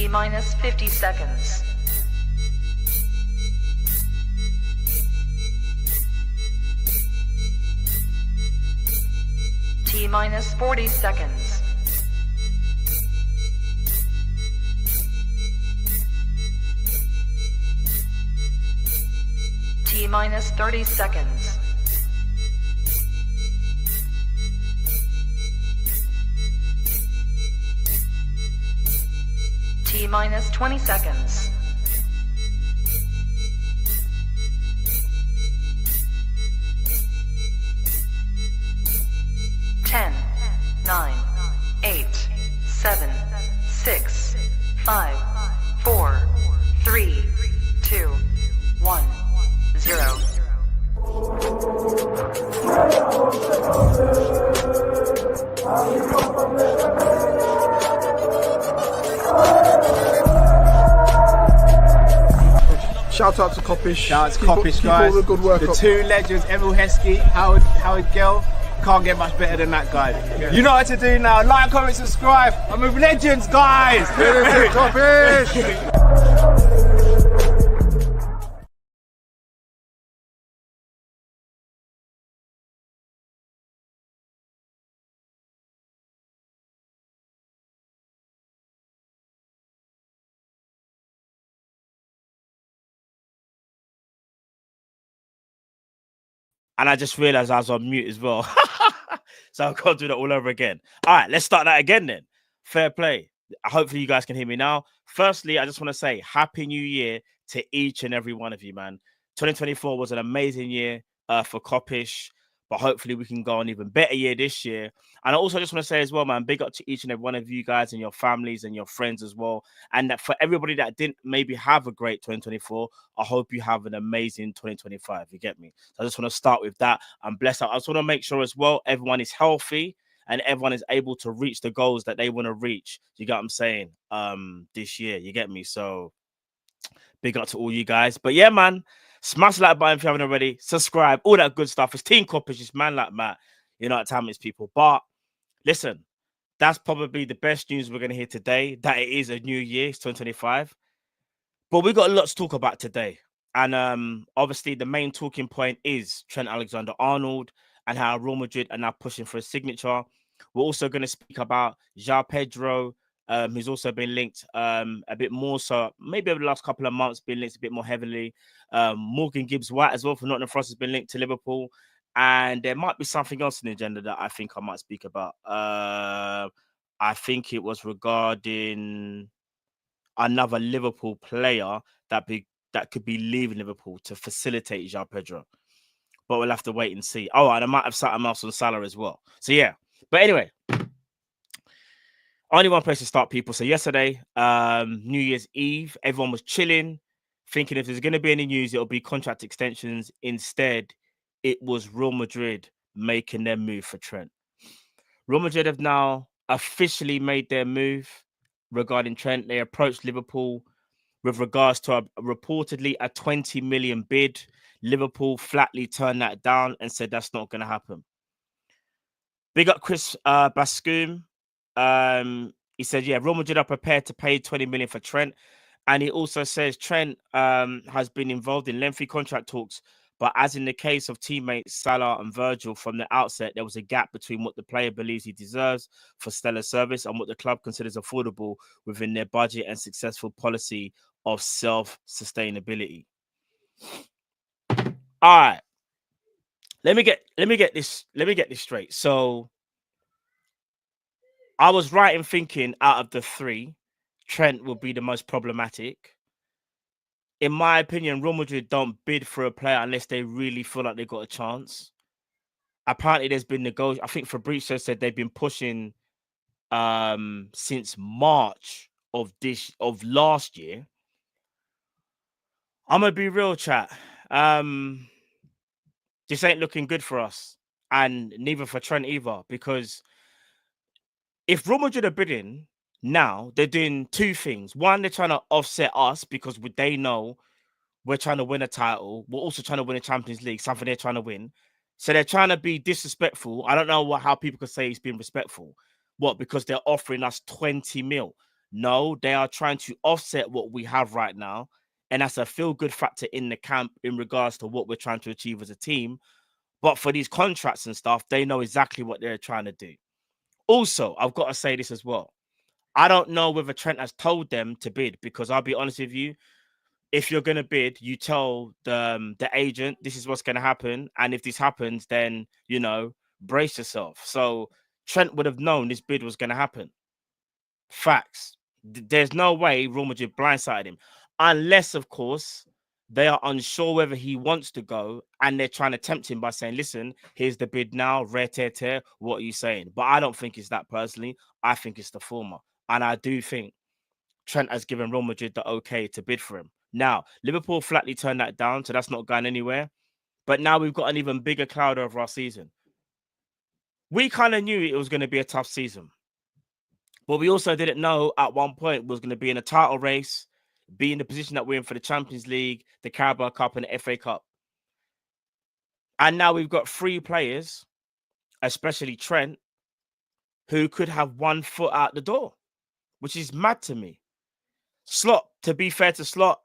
T minus 50 seconds. T minus 40 seconds. T minus 30 seconds. T minus 20 seconds. Ten, 9, 8, 7, 6, 5, 4, 3, 2, 1, 0. Shout out to Kopish. Shout out to Kopish, guys. Keep all the good work the up. two legends, Emil Heskey, Howard Gill. Can't get much better than that, guys. Yeah. You know what to do now. Like, comment, subscribe. I'm with legends, guys. Kopish. And I just realized I was on mute as well. So I've got to do that all over again. All right, let's start that again then. Fair play. Hopefully you guys can hear me now. Firstly, I just want to say Happy New Year to each and every one of you, man. 2024 was an amazing year for Kop-Ish, but hopefully we can go on even better year this year. And I also just want to say as well, man, big up to each and every one of you guys and your families and your friends as well. And that for everybody that didn't maybe have a great 2024, I hope you have an amazing 2025. You get me? So I just want to start with that. I'm blessed out. I just want to make sure as well everyone is healthy and everyone is able to reach the goals that they want to reach. You get what I'm saying? This year, you get me? So big up to all you guys. But yeah, man, smash the like button if you haven't already. Subscribe, all that good stuff. It's Team Kopish, it's man like Matt. You know what time it is, people. But listen, that's probably the best news we're going to hear today, that it is a new year, it's 2025. But we got a lot to talk about today. And obviously the main talking point is Trent Alexander-Arnold and how Real Madrid are now pushing for a signature. We're also going to speak about Joao Pedro, who's also been linked a bit more so, maybe over the last couple of months, been linked a bit more heavily. Morgan Gibbs-White as well for Nottingham Forest has been linked to Liverpool. And there might be something else in the agenda that I think I might speak about. I think it was regarding another Liverpool player that could be leaving Liverpool to facilitate Joao Pedro. But we'll have to wait and see. Oh, and I might have something else on Salah as well. So yeah. But anyway, only one place to start, people. So yesterday, New Year's Eve, everyone was chilling, thinking if there's going to be any news, it'll be contract extensions. Instead, it was Real Madrid making their move for Trent. Real Madrid have now officially made their move regarding Trent. They approached Liverpool with regards to reportedly a 20 million bid. Liverpool flatly turned that down and said that's not going to happen. Big up Chris Bascoum. He said, yeah, Real Madrid are prepared to pay 20 million for Trent. And he also says Trent has been involved in lengthy contract talks. But as in the case of teammates Salah and Virgil from the outset, there was a gap between what the player believes he deserves for stellar service and what the club considers affordable within their budget and successful policy of self-sustainability. All right. Let me get this straight. So I was right in thinking out of the three, Trent will be the most problematic. In my opinion, Real Madrid don't bid for a player unless they really feel like they've got a chance. Apparently, there's been negotiations. I think Fabrizio said they've been pushing since March of last year. I'm gonna be real, chat. This ain't looking good for us, and neither for Trent either. Because if Real Madrid are bidding now, they're doing two things. One, they're trying to offset us because they know we're trying to win a title. We're also trying to win a Champions League, something they're trying to win. So they're trying to be disrespectful. I don't know how people could say he's being respectful. What? Because they're offering us 20 mil. No, they are trying to offset what we have right now. And that's a feel-good factor in the camp in regards to what we're trying to achieve as a team. But for these contracts and stuff, they know exactly what they're trying to do. Also, I've got to say this as well. I don't know whether Trent has told them to bid, because I'll be honest with you, if you're going to bid, you tell the agent this is what's going to happen. And if this happens, then, you know, brace yourself. So Trent would have known this bid was going to happen. Facts. There's no way Real Madrid blindsided him. Unless, of course, they are unsure whether he wants to go and they're trying to tempt him by saying, listen, here's the bid now, re-te-te, what are you saying? But I don't think it's that personally. I think it's the former. And I do think Trent has given Real Madrid the okay to bid for him. Now, Liverpool flatly turned that down, so that's not going anywhere. But now we've got an even bigger cloud over our season. We kind of knew it was going to be a tough season. But we also didn't know at one point was going to be in a title race, be in the position that we're in for the Champions League, the Carabao Cup, and the FA Cup. And now we've got 3 players, especially Trent, who could have 1 foot out the door, which is mad to me. Slot, to be fair to Slot,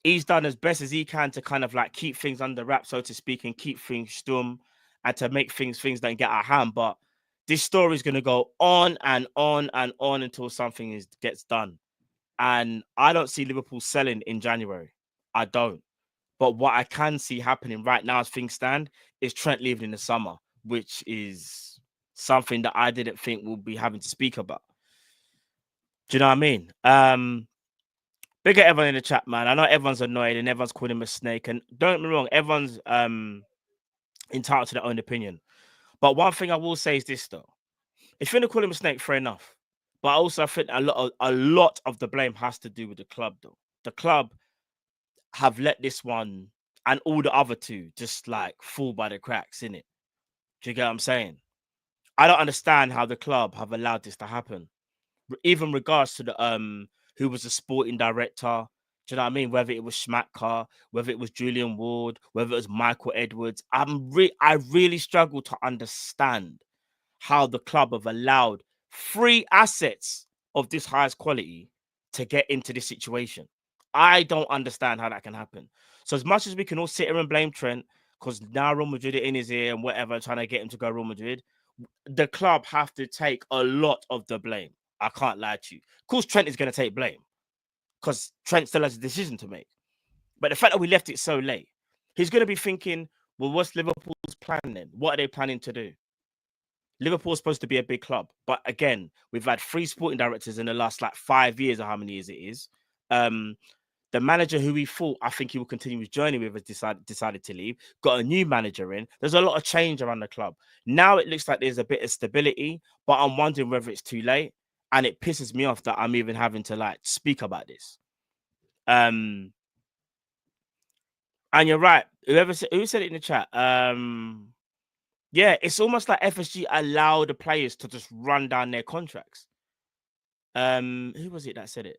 he's done as best as he can to kind of like keep things under wraps, so to speak, and keep things stum and to make things don't get out of hand. But this story is going to go on and on and on until something gets done. And I don't see Liverpool selling in January. I don't. But what I can see happening right now as things stand is Trent leaving in the summer, which is something that I didn't think we'll be having to speak about. Do you know what I mean? Big at everyone in the chat, man. I know everyone's annoyed and everyone's calling him a snake. And don't get me wrong, everyone's entitled to their own opinion. But one thing I will say is this, though. If you're going to call him a snake, fair enough. But I also think a lot of the blame has to do with the club, though. The club have let this one and all the other 2 just like fall by the cracks, innit? Do you get what I'm saying? I don't understand how the club have allowed this to happen. Even regards to the who was the sporting director, do you know what I mean? Whether it was Schmatka, whether it was Julian Ward, whether it was Michael Edwards, I really struggle to understand how the club have allowed 3 assets of this highest quality to get into this situation. I don't understand how that can happen. So as much as we can all sit here and blame Trent, because now Real Madrid are in his ear and whatever, trying to get him to go Real Madrid, the club have to take a lot of the blame. I can't lie to you. Of course, Trent is going to take blame because Trent still has a decision to make. But the fact that we left it so late, he's going to be thinking, well, what's Liverpool's plan then? What are they planning to do? Liverpool's supposed to be a big club. But again, we've had 3 sporting directors in the last like 5 years or how many years it is. The manager who we thought, I think he will continue his journey with, has decided to leave. Got a new manager in. There's a lot of change around the club. Now it looks like there's a bit of stability, but I'm wondering whether it's too late. And it pisses me off that I'm even having to like speak about this. And you're right. Who said it in the chat? Yeah, it's almost like FSG allow the players to just run down their contracts. Who was it that said it?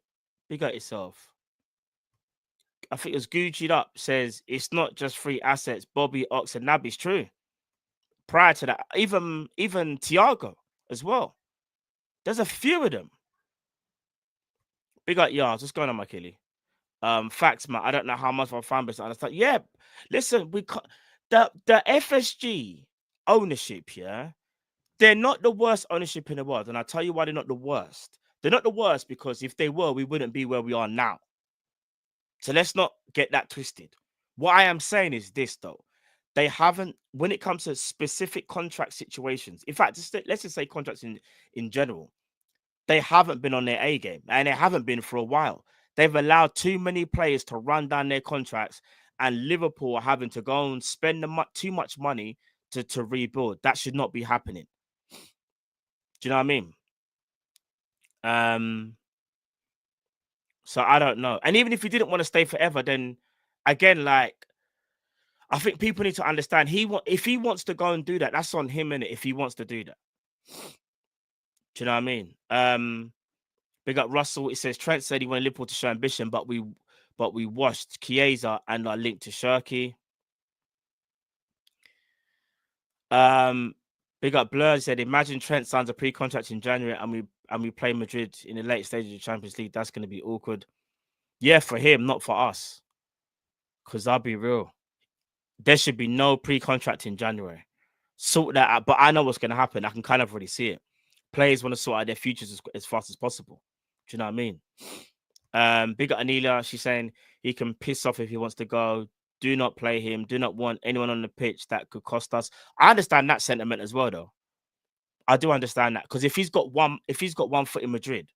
Big up yourself. I think it was Gucci'd Up says it's not just 3 assets, Bobby, Ox, and Naby's true. Prior to that, even Thiago as well. There's a few of them. Big up Yars. What's going on, my killie? Facts, man. I don't know how much of a fan base I understand. Yeah, listen, the FSG ownership, yeah, they're not the worst ownership in the world. And I'll tell you why they're not the worst. They're not the worst because if they were, we wouldn't be where we are now. So let's not get that twisted. What I am saying is this, though. They haven't, when it comes to specific contract situations, in fact, let's just say contracts in general, they haven't been on their A game, and they haven't been for a while. They've allowed too many players to run down their contracts, and Liverpool are having to go and spend too much money to rebuild. That should not be happening. Do you know what I mean? So I don't know. And even if he didn't want to stay forever, then again, like, I think people need to understand if he wants to go and do that, that's on him, innit? If he wants to do that. Do you know what I mean? Big up Russell. It says Trent said he wanted Liverpool to show ambition, but we watched Chiesa and are linked to Shirky. Big up Blur said, imagine Trent signs a pre-contract in January and we play Madrid in the late stages of the Champions League. That's going to be awkward. Yeah, for him, not for us. Because I'll be real. There should be no pre-contract in January. Sort that out. But I know what's going to happen. I can kind of already see it. Players want to sort out their futures as fast as possible. Do you know what I mean? Big up Anelia. She's saying he can piss off if he wants to go. Do not play him. Do not want anyone on the pitch that could cost us. I understand that sentiment as well, though. I do understand that, because if he's got one foot in Madrid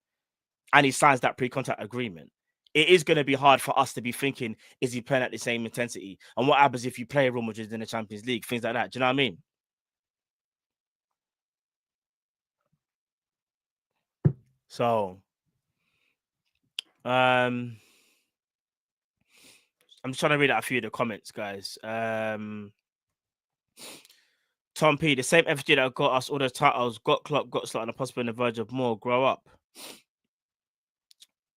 and he signs that pre-contract agreement, it is going to be hard for us to be thinking, is he playing at the same intensity? And what happens if you play Real Madrid in the Champions League? Things like that. Do you know what I mean? So, I'm just trying to read out a few of the comments, guys. Tom P, the same FG that got us all the titles, got Klopp, got Slot, and a possible on the verge of more. Grow up.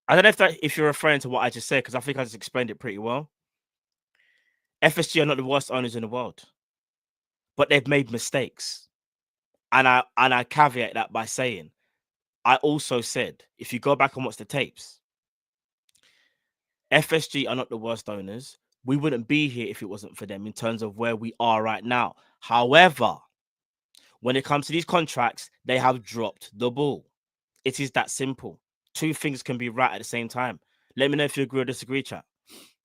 I don't know if you're referring to what I just said, because I think I just explained it pretty well. FSG are not the worst owners in the world, but they've made mistakes, and I caveat that by saying, I also said, if you go back and watch the tapes, FSG are not the worst owners. We wouldn't be here if it wasn't for them in terms of where we are right now. However, when it comes to these contracts, they have dropped the ball. It is that simple. Two things can be right at the same time. Let me know if you agree or disagree, chat.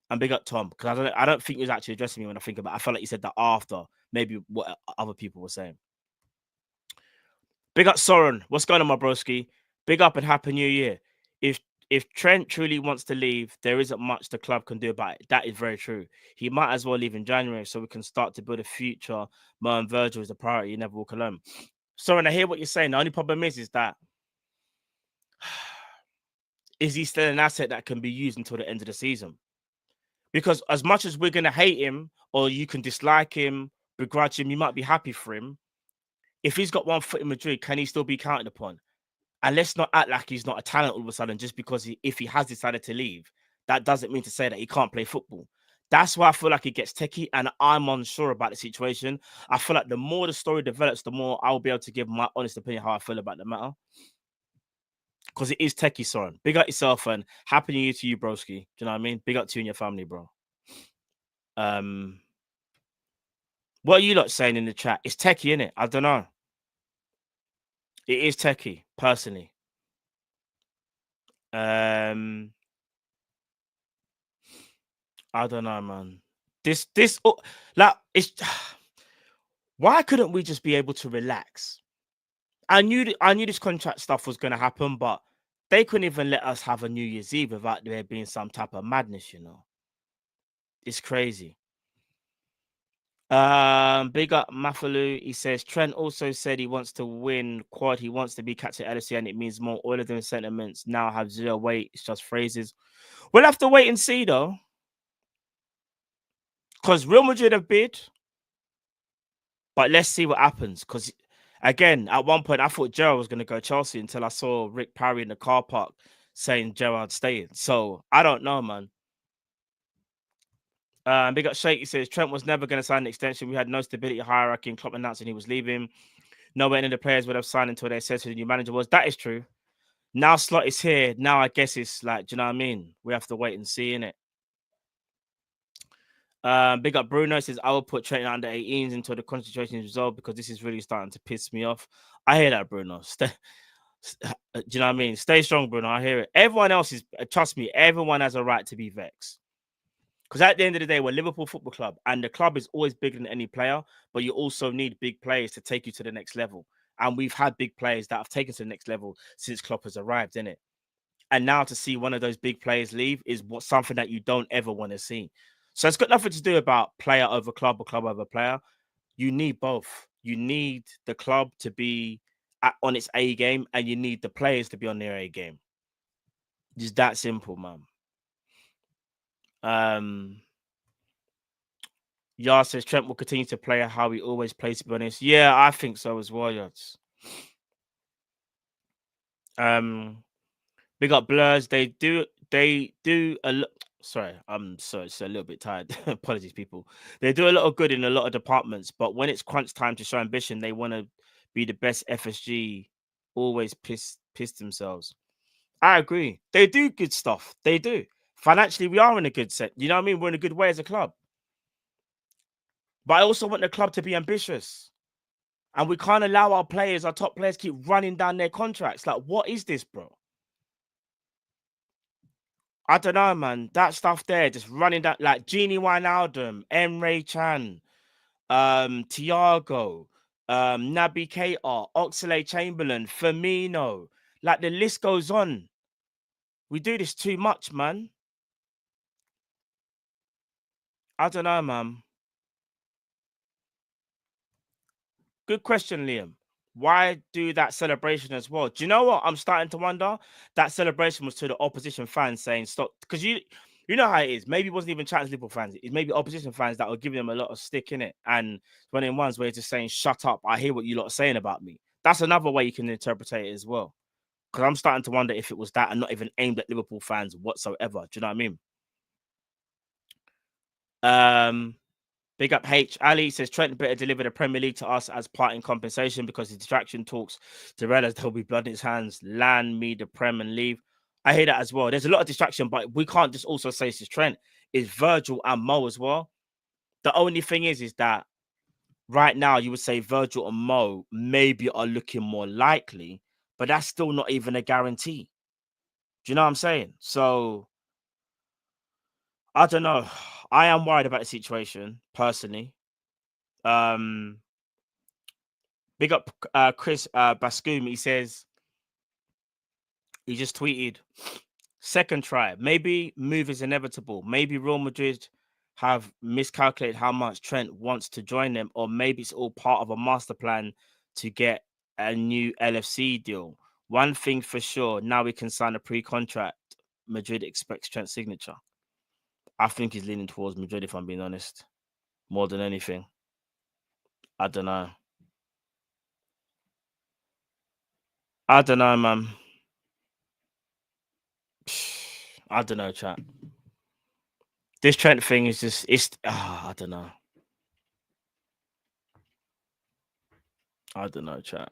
And big up Tom, because I don't think he was actually addressing me when I think about it. I felt like he said that after maybe what other people were saying. Big up Soren. What's going on, my broski? Big up and happy new year. If Trent truly wants to leave, there isn't much the club can do about it. That is very true. He might as well leave in January so we can start to build a future. Mo and Virgil is the priority. You never walk alone. Soren, I hear what you're saying. The only problem is that is he still an asset that can be used until the end of the season? Because as much as we're going to hate him, or you can dislike him, begrudge him, you might be happy for him. If he's got one foot in Madrid, can he still be counted upon? And let's not act like he's not a talent all of a sudden just because if he has decided to leave. That doesn't mean to say that he can't play football. That's why I feel like it gets techie, and I'm unsure about the situation. I feel like the more the story develops, the more I'll be able to give my honest opinion how I feel about the matter. Because it is techie, Soren. Big up yourself and happy new year to you, broski. Do you know what I mean? Big up to you and your family, bro. What are you lot saying in the chat? It's techie, innit? I don't know. It is techie, personally. I don't know, man. This like it's why couldn't we just be able to relax? I knew this contract stuff was gonna happen, but they couldn't even let us have a New Year's Eve without there being some type of madness, you know. It's crazy. Big up Mafalu. He says Trent also said he wants to win quad. He wants to be captain LFC, and it means more. All of them sentiments now have zero weight. It's just phrases. We'll have to wait and see, though, because Real Madrid have bid. But let's see what happens. Because again, at one point I thought Gerrard was going to go Chelsea until I saw Rick Parry in the car park saying Gerrard's staying. So I don't know, man. Big up Shake. He says Trent was never going to sign an extension. We had no stability hierarchy, and Klopp announcing he was leaving. No way any of the players would have signed until they said who the new manager was. That is true. Now Slot is here. Now I guess it's like, do you know what I mean? We have to wait and see, innit? Big up Bruno says I will put Trent under 18s until the concentration is resolved because this is really starting to piss me off. I hear that, Bruno. Do you know what I mean? Stay strong, Bruno. I hear it. Everyone else is, trust me, everyone has a right to be vexed. Because at the end of the day, we're Liverpool Football Club, and the club is always bigger than any player, but you also need big players to take you to the next level. And we've had big players that have taken to the next level since Klopp has arrived, innit? And now to see one of those big players leave is something that you don't ever want to see. So it's got nothing to do about player over club or club over player. You need both. You need the club to be on its A game, and you need the players to be on their A game. Just that simple, man. Yar says Trent will continue to play how he always plays, to be honest. Yeah, I think so as well, Yards. Big up Blurs. They do a lot. Sorry, I'm sorry, it's a little bit tired. Apologies, people. They do a lot of good in a lot of departments, but when it's crunch time to show ambition, they want to be the best FSG. Always piss themselves. I agree. They do good stuff. They do. Financially, we are in a good set. You know what I mean? We're in a good way as a club. But I also want the club to be ambitious. And we can't allow our players, our top players, keep running down their contracts. Like, what is this, bro? I don't know, man. That stuff there, just running down, like Genie Wijnaldum, Emre Can, Thiago, Naby Keita, Oxlade-Chamberlain, Firmino. Like, the list goes on. We do this too much, man. I don't know, man. Good question, Liam. Why do that celebration as well? Do you know what? I'm starting to wonder. That celebration was to the opposition fans saying stop. Because you know how it is. Maybe it wasn't even Champions Liverpool fans. It's maybe opposition fans that were giving them a lot of stick in it. And one in ones where it's just saying, shut up. I hear what you lot are saying about me. That's another way you can interpret it as well. Because I'm starting to wonder if it was that and not even aimed at Liverpool fans whatsoever. Do you know what I mean? Big up H. Ali says Trent better deliver the Premier League to us as part in compensation because the distraction talks to realize there'll be blood in his hands. Land me the Prem and leave. I hear that as well. There's a lot of distraction, but we can't just also say it's Trent. It's Virgil and Mo as well. The only thing is that right now you would say Virgil and Mo maybe are looking more likely, but that's still not even a guarantee. Do you know what I'm saying? So I don't know. I am worried about the situation personally. Big up Chris Bascoum. He says he just tweeted second try. Maybe move is inevitable. Maybe Real Madrid have miscalculated how much Trent wants to join them, or maybe it's all part of a master plan to get a new LFC deal. One thing for sure, now we can sign a pre-contract. Madrid expects Trent's signature. I think he's leaning towards Madrid, if I'm being honest, more than anything. I don't know. I don't know, man. I don't know, chat. This Trent thing is just, I don't know. I don't know, chat.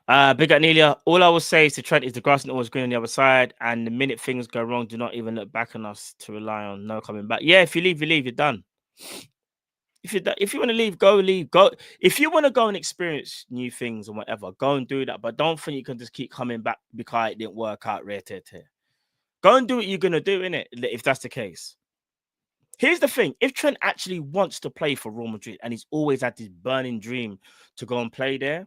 Big up Nelia. All I will say is to Trent is the grass isn't always green on the other side, and the minute things go wrong, do not even look back on us to rely on no coming back. Yeah, if you leave, you're done. If you want to leave, go leave. Go. If you want to go and experience new things and whatever, go and do that. But don't think you can just keep coming back because it didn't work out. Go and do what you're gonna do, innit? If that's the case. Here's the thing: if Trent actually wants to play for Real Madrid and he's always had this burning dream to go and play there,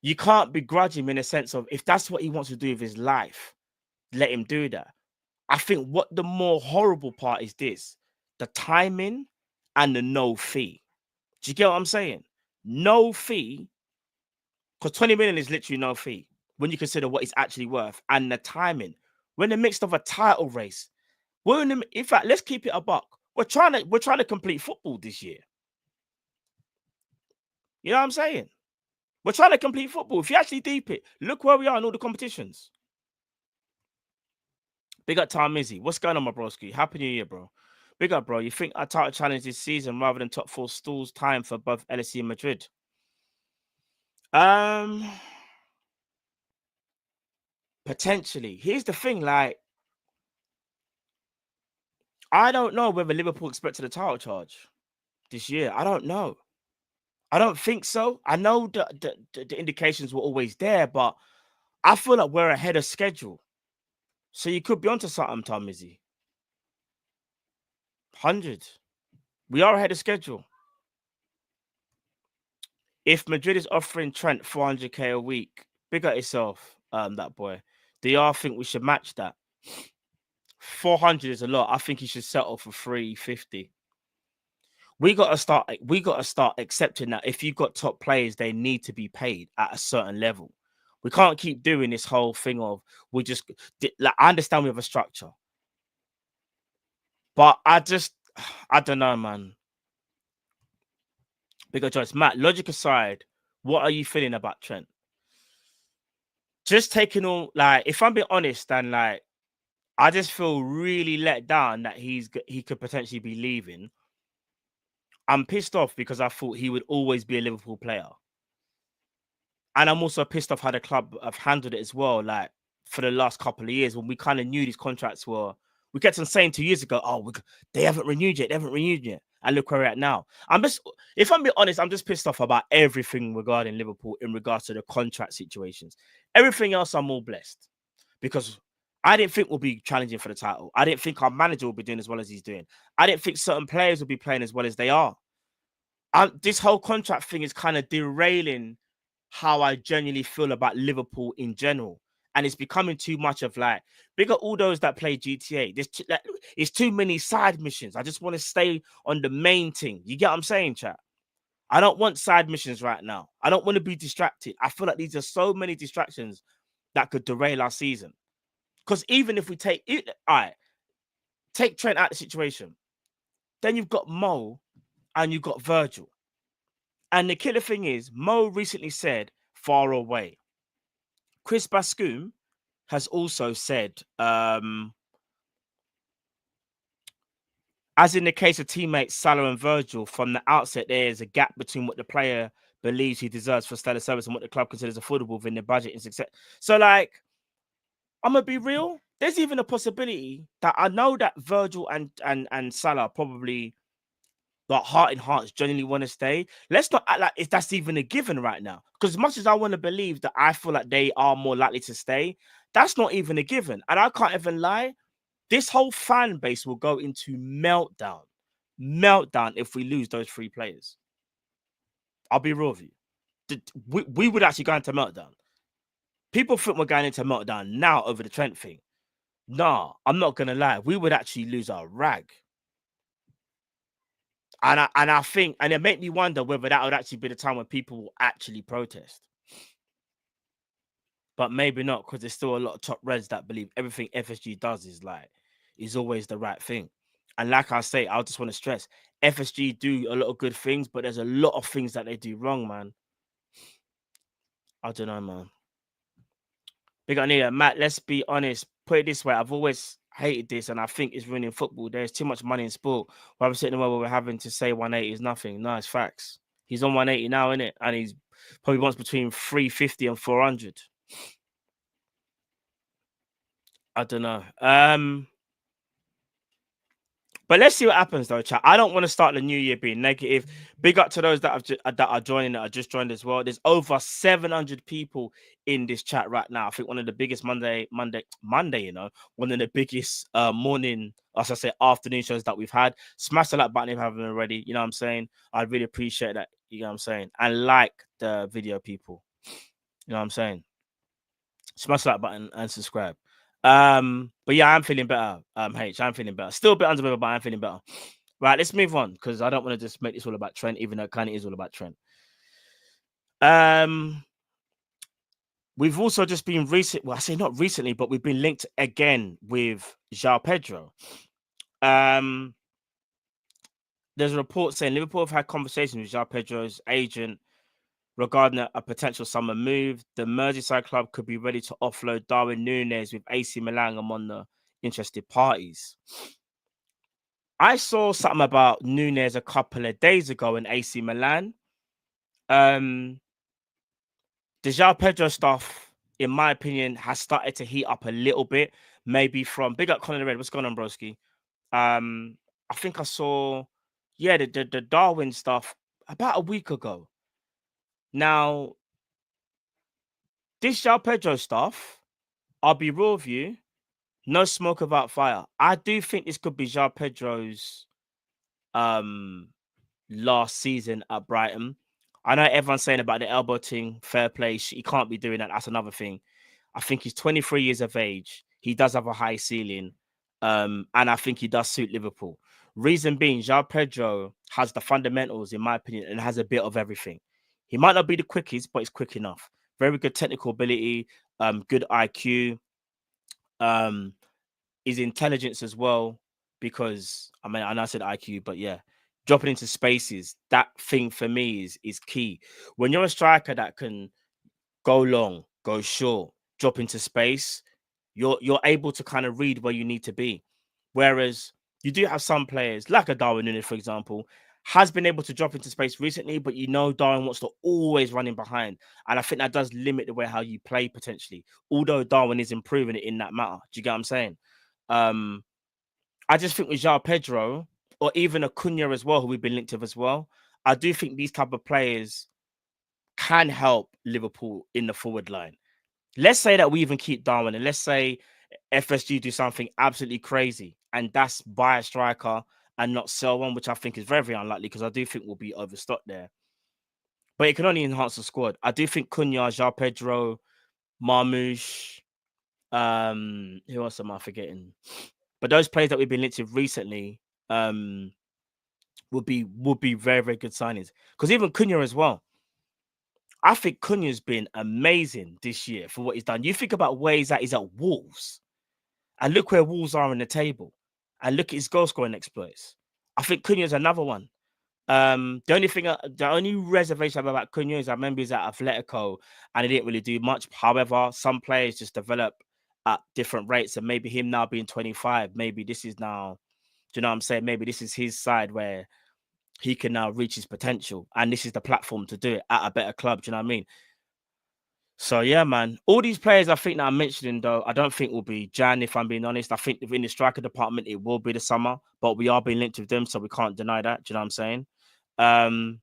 you can't begrudge him in a sense of if that's what he wants to do with his life, let him do that. I think what the more horrible part is this: the timing and the no fee. Do you get what I'm saying? No fee, because 20 million is literally no fee when you consider what it's actually worth, and the timing. We're in the midst of a title race. In fact, let's keep it a buck. We're trying to complete football this year. You know what I'm saying? We're trying to complete football. If you actually deep it, look where we are in all the competitions. Big up Tom Izzy. What's going on, my broski? Happy New Year, bro. Big up, bro. You think our title challenge this season rather than top 4 stalls time for both LSE and Madrid? Potentially. Here's the thing, like, I don't know whether Liverpool expected a title charge this year. I don't know. I don't think so. I know the indications were always there, but I feel like we're ahead of schedule. So you could be onto something, Tom Izzy. 100. We are ahead of schedule. If Madrid is offering Trent 400k a week, big at yourself, that boy. Do y'all think we should match that? 400 is a lot. I think he should settle for 350. We got to start accepting that if you've got top players, they need to be paid at a certain level. We can't keep doing this whole thing of I understand we have a structure, but I don't know, man. Bigger choice, Matt. Logic aside, what are you feeling about Trent? Just taking all, like, if I'm being honest, then like, I just feel really let down that he could potentially be leaving. I'm pissed off because I thought he would always be a Liverpool player. And I'm also pissed off how the club have handled it as well. Like for the last couple of years, when we kind of knew these contracts were, we kept on saying 2 years ago, oh, they haven't renewed yet. They haven't renewed yet. And look where we're at now. If I'm being honest, I'm just pissed off about everything regarding Liverpool in regards to the contract situations. Everything else, I'm all blessed because I didn't think we'll be challenging for the title. I didn't think our manager will be doing as well as he's doing. I didn't think certain players will be playing as well as they are. This whole contract thing is kind of derailing how I genuinely feel about Liverpool in general. And it's becoming too much of like, bigger all those that play GTA. It's too many side missions. I just want to stay on the main thing. You get what I'm saying, chat? I don't want side missions right now. I don't want to be distracted. I feel like these are so many distractions that could derail our season. Because even if we take it, all right, take Trent out of the situation, then you've got Mo and you've got Virgil. And the killer thing is, Mo recently said far away. Chris Bascoum has also said, as in the case of teammates Salah and Virgil, from the outset, there is a gap between what the player believes he deserves for stellar service and what the club considers affordable within their budget and success. So, like, I'm going to be real. There's even a possibility that I know that Virgil and Salah probably, like, heart in hearts, genuinely want to stay. Let's not act like if that's even a given right now. Because as much as I want to believe that I feel like they are more likely to stay, that's not even a given. And I can't even lie. This whole fan base will go into meltdown if we lose those 3 players. I'll be real with you. We would actually go into meltdown. People think we're going into meltdown now over the Trent thing. Nah, I'm not going to lie. We would actually lose our rag. And I think, and it made me wonder whether that would actually be the time when people will actually protest. But maybe not, because there's still a lot of top reds that believe everything FSG does is always the right thing. And like I say, I just want to stress, FSG do a lot of good things, but there's a lot of things that they do wrong, man. I don't know, man. Big up Nita. Matt, let's be honest. Put it this way, I've always hated this, and I think it's ruining football. There's too much money in sport. Why we're sitting there where we're having to say 180 is nothing. No, it's facts. He's on 180 now, isn't it? And he's probably wants between 350 and 400. I don't know. But let's see what happens, though, chat. I don't want to start the new year being negative. Big up to those that are joining, that are just joined as well. There's over 700 people in this chat right now. I think one of the biggest Monday, one of the biggest morning, as I say, afternoon shows that we've had. Smash the like button if you haven't already. You know what I'm saying? I'd really appreciate that. You know what I'm saying? And like the video, people. You know what I'm saying? Smash the like button and subscribe. But yeah, I'm feeling better. I'm feeling better. Still a bit under weather, but I'm feeling better. Right, let's move on, because I don't want to just make this all about Trent, even though it kind of is all about Trent. We've also just been I say not recently, but we've been linked again with Joao Pedro. There's a report saying Liverpool have had conversations with Joao Pedro's agent regarding a potential summer move. The Merseyside club could be ready to offload Darwin Núñez, with AC Milan among the interested parties. I saw something about Núñez a couple of days ago in AC Milan. The Joao Pedro stuff, in my opinion, has started to heat up a little bit. Maybe from big up Colin Red. What's going on, broski? I think I saw, the Darwin stuff about a week ago. Now, this Joao Pedro stuff, I'll be real with you, no smoke without fire. I do think this could be Joao Pedro's last season at Brighton. I know everyone's saying about the elbow thing, fair play. He can't be doing that. That's another thing. I think he's 23 years of age. He does have a high ceiling. And I think he does suit Liverpool. Reason being, Joao Pedro has the fundamentals, in my opinion, and has a bit of everything. He might not be the quickest, but he's quick enough. Very good technical ability, good IQ, his intelligence as well. Because I know I said IQ, but yeah, dropping into spaces, that thing for me is key. When you're a striker that can go long, go short, drop into space, you're able to kind of read where you need to be. Whereas you do have some players like a Darwin Núñez, for example, has been able to drop into space recently, but you know Darwin wants to always run in behind. And I think that does limit the way how you play potentially, although Darwin is improving it in that matter. Do you get what I'm saying? I just think with Joao Pedro or even Acuna as well, who we've been linked with as well, I do think these type of players can help Liverpool in the forward line. Let's say that we even keep Darwin, and let's say FSG do something absolutely crazy, and that's buy a striker and not sell one, which I think is very, very unlikely because I do think we'll be overstocked there. But it can only enhance the squad. I do think Cunha, Joao Pedro, Marmoush, who else am I forgetting? But those players that we've been linked with recently would be very, very good signings. Because even Cunha as well. I think Cunha's been amazing this year for what he's done. You think about where he's at Wolves. And look where Wolves are in the table. And look at his goal scoring exploits. I think Cunha's another one. The only reservation I have about Cunha is I remember he's at Atletico and he didn't really do much. However, some players just develop at different rates. And maybe him now being 25, maybe this is now, do you know what I'm saying? Maybe this is his side where he can now reach his potential. And this is the platform to do it at a better club. Do you know what I mean? So, yeah, man. All these players I think that I'm mentioning, though, I don't think will be Jan, if I'm being honest. I think in the striker department, it will be the summer. But we are being linked with them, so we can't deny that. Do you know what I'm saying?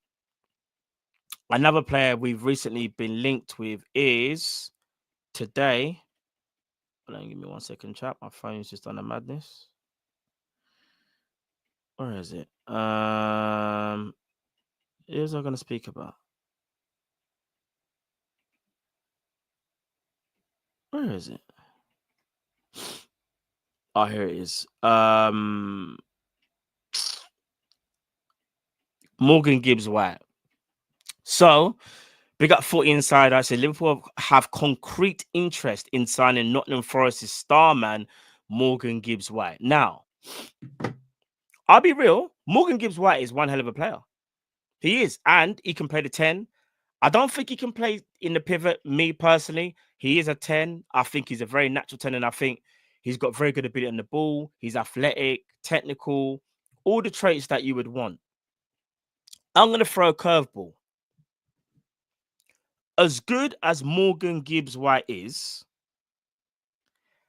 Another player we've recently been linked with is today. Hold on, give me 1 second, chap. My phone's just on a madness. Where is it? Here's what I'm going to speak about. Where is it? Oh, here it is. Morgan Gibbs White. So, big up 40 inside. I said Liverpool have concrete interest in signing Nottingham Forest's star man, Morgan Gibbs White. Now, I'll be real. Morgan Gibbs White is one hell of a player. He is. And he can play the 10. I don't think he can play in the pivot, me personally. He is a 10. I think he's a very natural 10. And I think he's got very good ability on the ball. He's athletic, technical, all the traits that you would want. I'm going to throw a curveball. As good as Morgan Gibbs White is,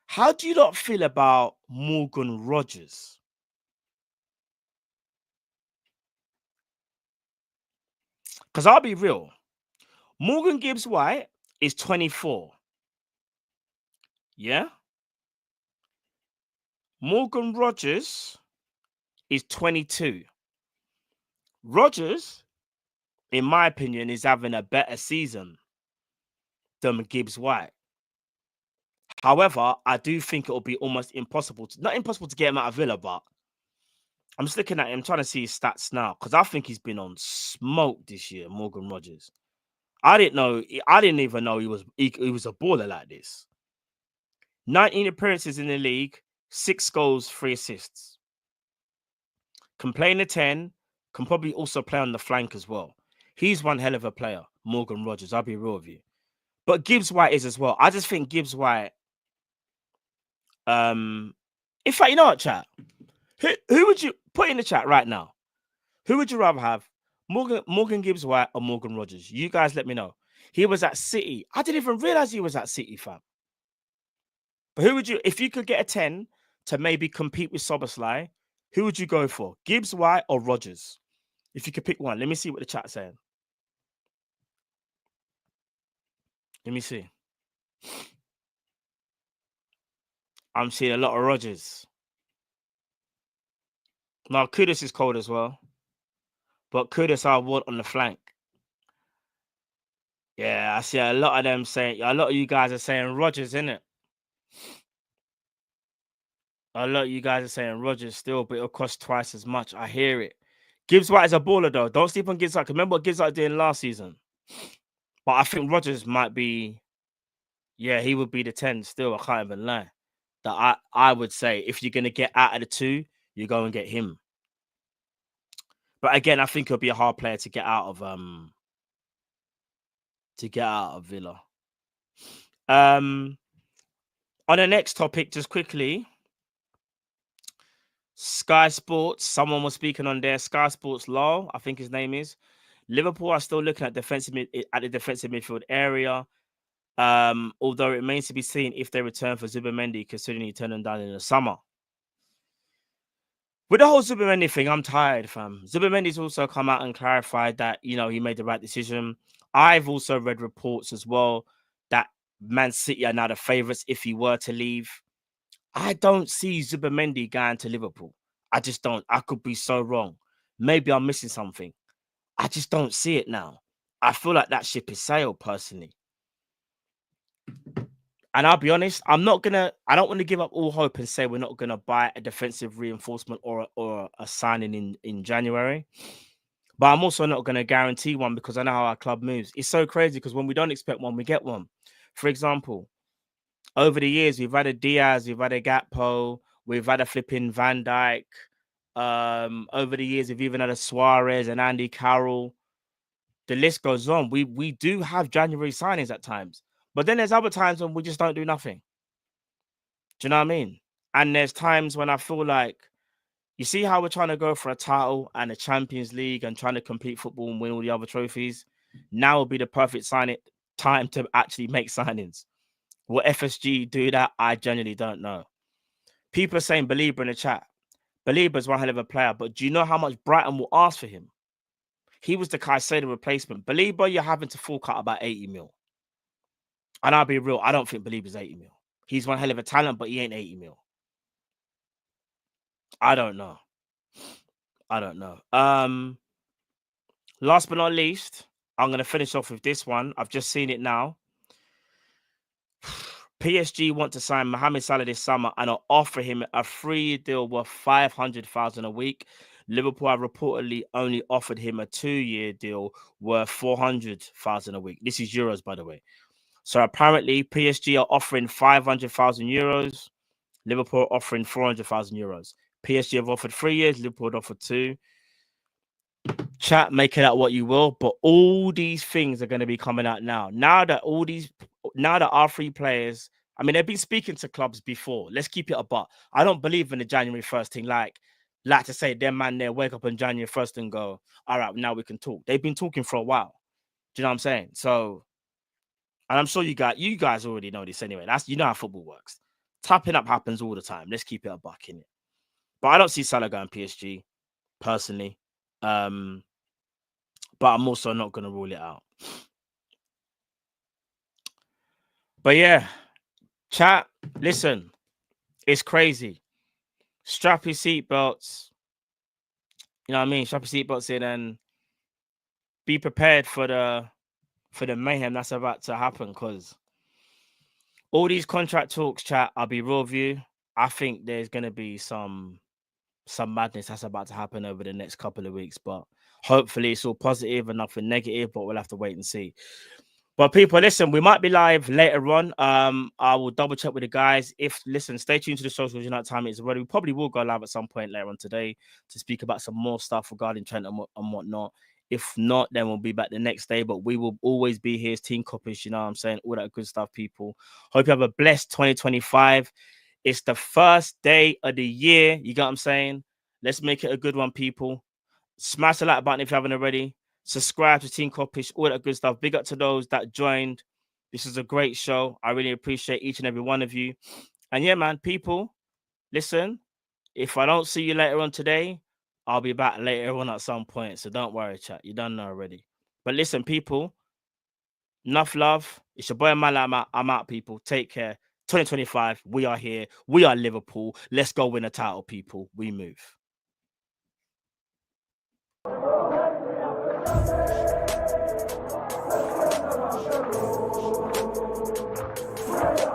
how do you not feel about Morgan Rogers? Because I'll be real. Morgan Gibbs White is 24. Yeah? Morgan Rogers is 22. Rogers, in my opinion, is having a better season than Gibbs White. However, I do think it will be almost impossible, not impossible to get him out of Villa, but I'm just looking at him, trying to see his stats now, because I think he's been on smoke this year, Morgan Rogers. I didn't even know he was a baller like this. 19 appearances in the league, 6 goals, 3 assists. Can play in the 10, can probably also play on the flank as well. He's one hell of a player, Morgan Rogers. I'll be real with you. But Gibbs White is as well. I just think Gibbs White. In fact, you know what, chat? Who would you put in the chat right now? Who would you rather have? Morgan Gibbs White or Morgan Rogers? You guys let me know. He was at City. I didn't even realize he was at City, fam. But who would you, if you could get a 10 to maybe compete with Szoboszlai, who would you go for? Gibbs White or Rogers? If you could pick one. Let me see what the chat's saying. Let me see. I'm seeing a lot of Rogers. Now, Kudus is cold as well. But Kudus I want on the flank. Yeah, I see a lot of them saying, a lot of you guys are saying Rogers, innit? A lot of you guys are saying Rogers still, but it'll cost twice as much. I hear it. Gibbs White is a baller, though. Don't sleep on Gibbs White. Remember what Gibbs White did last season? But I think Rogers might be, yeah, he would be the 10 still. I can't even lie. That I would say if you're going to get out of the 2, you go and get him. But again, I think he'll be a hard player to get out of Villa. On the next topic, just quickly. Sky Sports, someone was speaking on there. Sky Sports Law, I think his name is. Liverpool are still looking at the defensive midfield area. Although it remains to be seen if they return for Zubimendi, considering he turned them down in the summer. With the whole Zubimendi thing, I'm tired, fam. Zubimendi's also come out and clarified that, you know, he made the right decision. I've also read reports as well that Man City are now the favourites if he were to leave. I don't see Zubimendi going to Liverpool. I just don't. I could be so wrong. Maybe I'm missing something. I just don't see it now. I feel like that ship is sailed, personally. And I'll be honest, I don't want to give up all hope and say we're not going to buy a defensive reinforcement or a signing in January. But I'm also not going to guarantee one because I know how our club moves. It's so crazy because when we don't expect one, we get one. For example, over the years, we've had a Diaz, we've had a Gakpo, we've had a flipping Van Dijk. Over the years, we've even had a Suarez and Andy Carroll. The list goes on. We do have January signings at times. But then there's other times when we just don't do nothing. Do you know what I mean? And there's times when I feel like, you see how we're trying to go for a title and a Champions League and trying to compete football and win all the other trophies? Now will be the perfect time to actually make signings. Will FSG do that? I genuinely don't know. People are saying Belieber in the chat. Belieber's one hell of a player, but do you know how much Brighton will ask for him? He was the Caicedo replacement. Belieber, you're having to fork out about 80 mil. And I'll be real, I don't think Belieber's 80 mil. He's one hell of a talent, but he ain't 80 mil. I don't know. Last but not least, I'm going to finish off with this one. I've just seen it now. PSG want to sign Mohamed Salah this summer and offer him a 3-year deal worth $500,000 a week. Liverpool have reportedly only offered him a 2-year deal worth $400,000 a week. This is euros, by the way. So apparently PSG are offering 500,000 euros. Liverpool are offering 400,000 euros. PSG have offered 3 years. Liverpool have offered 2. Chat, make it out what you will, but all these things are going to be coming out now. Now that our 3 players, I mean, they've been speaking to clubs before. Let's keep it a buck. I don't believe in the January 1st thing. Like to say, them man there wake up on January 1st and go, all right, now we can talk. They've been talking for a while. Do you know what I'm saying? So, and I'm sure you guys already know this anyway. You know how football works. Tapping up happens all the time. Let's keep it a buck, innit? But I don't see Salah going PSG, personally. But I'm also not going to rule it out. But yeah, chat, listen, it's crazy. Strap your seatbelts. You know what I mean? Strap your seatbelts in and be prepared for the mayhem that's about to happen, because all these contract talks, chat, I'll be real with you. I think there's going to be some madness that's about to happen over the next couple of weeks, but hopefully it's all positive and nothing negative, but we'll have to wait and see. But people, listen, we might be live later on. I will double check with the guys. Stay tuned to the socials. You know what time it is already. We probably will go live at some point later on today to speak about some more stuff regarding Trent and whatnot. If not, then we'll be back the next day. But we will always be here. It's Team Kopish, you know what I'm saying? All that good stuff, people. Hope you have a blessed 2025. It's the first day of the year. You get what I'm saying? Let's make it a good one, people. Smash the like button if you haven't already. Subscribe to Team Kopish, all that good stuff. Big up to those that joined. This is a great show. I really appreciate each and every one of you. And yeah, man, people, listen, if I don't see you later on today, I'll be back later on at some point. So don't worry, chat. You don't know already. But listen, people, enough love. It's your boy, Mal. I'm out, people. Take care. 2025, we are here. We are Liverpool. Let's go win a title, people. We move.